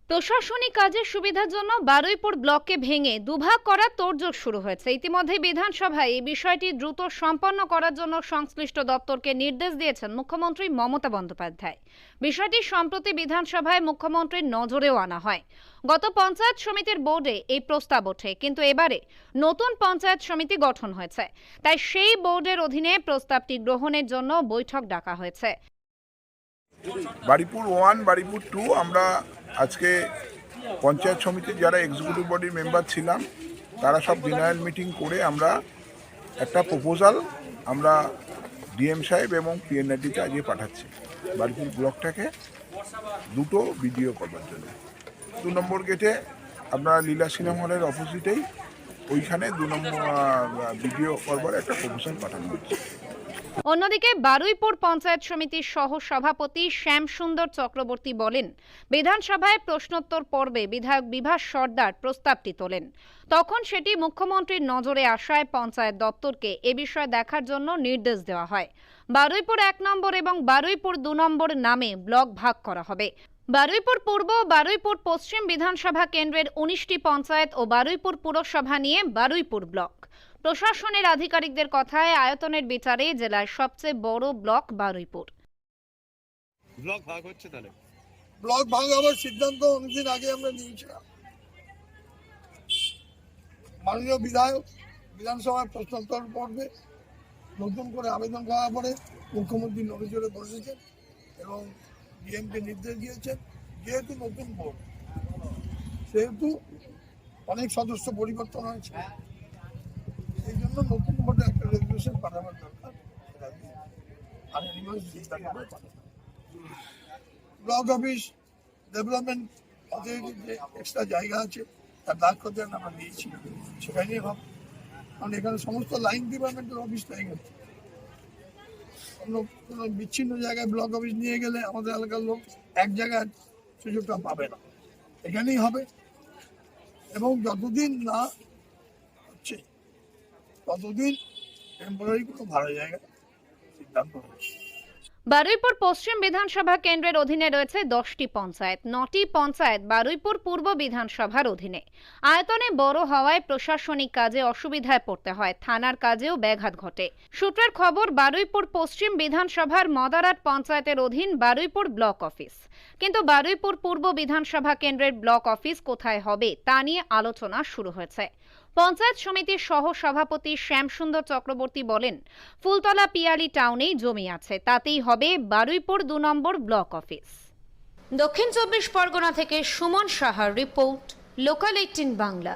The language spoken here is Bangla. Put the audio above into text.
প্রশাসনিক কাজের সুবিধার জন্য বারুইপুর ব্লককে ভেঙে দুভাগ করার তোড়জোড় শুরু হয়েছে। ইতিমধ্যে বিধানসভায় এই বিষয়টি দ্রুত সম্পন্ন করার জন্য সংশ্লিষ্ট দপ্তরকে নির্দেশ দিয়েছেন মুখ্যমন্ত্রী মমতা বন্দ্যোপাধ্যায়। বিষয়টি সম্প্রতি বিধানসভায় মুখ্যমন্ত্রীর নজরেও আনা হয়। গত পঞ্চায়েত সমিতির বোর্ডে এই প্রস্তাব ওঠে, কিন্তু এবারে নতুন পঞ্চায়েত সমিতি গঠন হয়েছে, তাই সেই বোর্ডের অধীনে প্রস্তাবটি গ্রহণের জন্য বৈঠক ডাকা হয়েছে। বারুইপুর 1, বারুইপুর 2 আমরা আজকে পঞ্চায়েত সমিতির যারা এক্সিকিউটিভ বডির মেম্বার ছিলাম তারা সব জেনারেল মিটিং করে আমরা একটা প্রপোজাল আমরা ডিএম সাহেব এবং পিএনআরডিতে আজকে পাঠাচ্ছি বারুইপুর ব্লকটাকে দুটো বিডিও করবার জন্য। 2 নম্বর গেটে আপনারা লীলা সিনেমা হলের অপোজিটেই ওইখানে 2 নম্বর বিডিও করবার একটা প্রপোজাল পাঠানো হচ্ছে। অন্যদিকে বারুইপুর পঞ্চায়েত সমিতির সহ সভাপতি শ্যামসুন্দর চক্রবর্তী বলেন, বিধানসভায় প্রশ্নোত্তর পর্বে বিধায়ক বিভাস সর্দার প্রস্তাবটি তোলেন। তখন সেটি মুখ্যমন্ত্রীর নজরে আসায় পঞ্চায়েত দপ্তরকে এ বিষয়ে দেখার জন্য নির্দেশ দেওয়া হয়। বারুইপুর 1 নম্বর এবং বারুইপুর 2 নম্বর নামে ব্লক ভাগ করা হবে। বারুইপুর পূর্ব ও বারুইপুর পশ্চিম বিধানসভা কেন্দ্রের 19টি পঞ্চায়েত ও বারুইপুর পুরসভা নিয়ে বারুইপুর ব্লক। প্রশাসনের আধিকারিকদের কথায় আয়তনের বিচারে জেলার সবচেয়ে বড় ব্লক বারুইপুর। ব্লক ভাগ হচ্ছে, তাহলে ব্লক ভাগ হওয়ার সিদ্ধান্ত অনেকদিন আগে আমরা নিয়েছিলাম। মাননীয় বিধায়ক বিধানসভায় প্রশ্নোত্তর পর্বে নতুন করে আবেদন করার পরে মুখ্যমন্ত্রী নজরে বসেছেন এবং ডিএমকে নির্দেশ দিয়েছেন, যেহেতু নতুন বোর্ড সেহেতু অনেক সদস্য পরিবর্তন হয়েছে, এই জন্য নতুন বোর্ডে একটা রেজুলেশন পাঠাবার দরকার। ব্লক অফিস ডেভেলপমেন্ট অথরিটির যে এক্সট্রা জায়গা আছে তার দাগ করতে আমরা দিয়েছি, সেখানেই হবে। কারণ এখানে সমস্ত লাইন ডিপার্টমেন্টের অফিস হয়ে গেছে, কোনো বিচ্ছিন্ন জায়গায় ব্লক অফিস নিয়ে গেলে আমাদের এলাকার লোক এক জায়গায় সুযোগটা পাবে না, এখানেই হবে। এবং যতদিন না হচ্ছে ততদিন টেম্পোরারি কোনো ভালো জায়গা সিদ্ধান্ত হয়েছে। বারুইপুর পশ্চিম বিধানসভা কেন্দ্রের অধীনে রয়েছে 10টি পঞ্চায়েত। 9টি পঞ্চায়েত বারুইপুর পূর্ব বিধানসভার অধীনে। আয়তনে বড় হওয়ায় প্রশাসনিক কাজে অসুবিধায় পড়তে হয়, থানার কাজেও ব্যাঘাত ঘটে। সূত্রের খবর, বারুইপুর পশ্চিম বিধানসভার মদারাট পঞ্চায়েতের অধীন বারুইপুর ব্লক অফিস, কিন্তু বারুইপুর পূর্ব বিধানসভা কেন্দ্রের ব্লক অফিস কোথায় হবে তা নিয়ে আলোচনা শুরু হয়েছে। পঞ্চায়েত সমিতির সহ সভাপতি শ্যামসুন্দর চক্রবর্তী বলেন, ফুলতলা পিয়ালি টাউনেই জমি আছে, তাতেই হবে বারুইপুর 2 নম্বর ব্লক অফিস। দক্ষিণ 24 পরগনা থেকে সুমন সাহার রিপোর্ট, লোকাল 18 বাংলা।